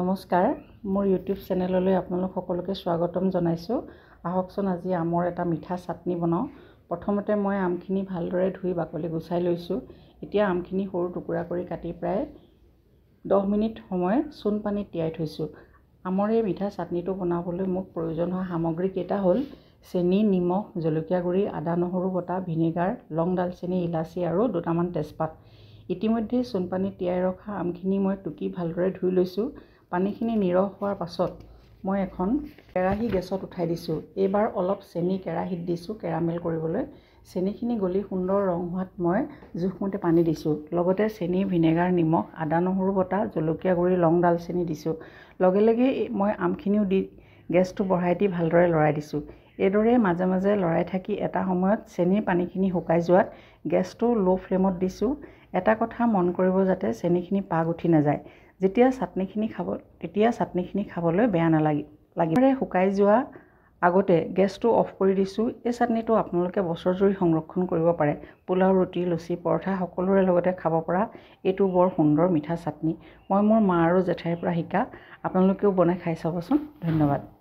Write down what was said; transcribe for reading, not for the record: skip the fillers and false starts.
নমস্কাৰ, মোৰ ইউটিউব চেনেললৈ আপোনালোক সকলোকে স্বাগতম জনাইছোঁ। আহকচোন আজি আমৰ এটা মিঠা চাটনি বনাওঁ। প্ৰথমতে মই আমখিনি ভালদৰে ধুই বাকলি গুচাই লৈছোঁ। এতিয়া আমখিনি সৰু টুকুৰা কৰি কাটি প্ৰায় 10 মিনিট সময় চূণ পানীত তিয়াই থৈছোঁ। আমৰ এই মিঠা চাটনিটো বনাবলৈ মোক প্ৰয়োজন হোৱা সামগ্ৰীকেইটা হ'ল চেনি, নিমখ, জলকীয়া গুড়ি, আদা নহৰু বটা, ভিনেগাৰ, লং, দালচেনি, ইলাচি আৰু দুটামান তেজপাত। ইতিমধ্যে চূণ পানীত তিয়াই ৰখা আমখিনি মই টুকি ভালদৰে ধুই লৈছোঁ। পানীখিনি নিৰহ হোৱাৰ পাছত মই এখন কেৰাহী গেছত উঠাই দিছোঁ। এইবাৰ অলপ চেনি কেৰাহীত দিছোঁ কেৰামেল কৰিবলৈ। চেনিখিনি গলি সুন্দৰ ৰং হোৱাত মই জোখমতে পানী দিছোঁ। লগতে চেনি, ভিনেগাৰ, নিমখ, আদা নহৰু বটা, জলকীয়া গুড়ি, লং, দালচেনি দিছোঁ। লগে লগে মই আমখিনিও দি গেছটো বঢ়াই দি ভালদৰে লৰাই দিছোঁ। এইদৰে মাজে মাজে লৰাই থাকি এটা সময়ত চেনিৰ পানীখিনি শুকাই যোৱাত গেছটো ল' ফ্লেমত দিছোঁ। এটা কথা মন কৰিব যাতে চেনিখিনি পাগ উঠি নাযায়। তেতিয়া চাটনিখিনি খাবলৈ বেয়া নালাগে। শুকাই যোৱা আগতে গেছটো অফ কৰি দিছোঁ। এই চাটনিটো আপোনালোকে বছৰ জুৰি সংৰক্ষণ কৰিব পাৰে। পোলাও, ৰুটি, লুচি, পৰঠা সকলোৰে লগতে খাব পৰা এইটো বৰ সুন্দৰ মিঠা চাটনি। মই মোৰ মা আৰু জেঠাইৰ পৰা শিকা। আপোনালোকেও বনাই খাই চাবচোন। ধন্যবাদ।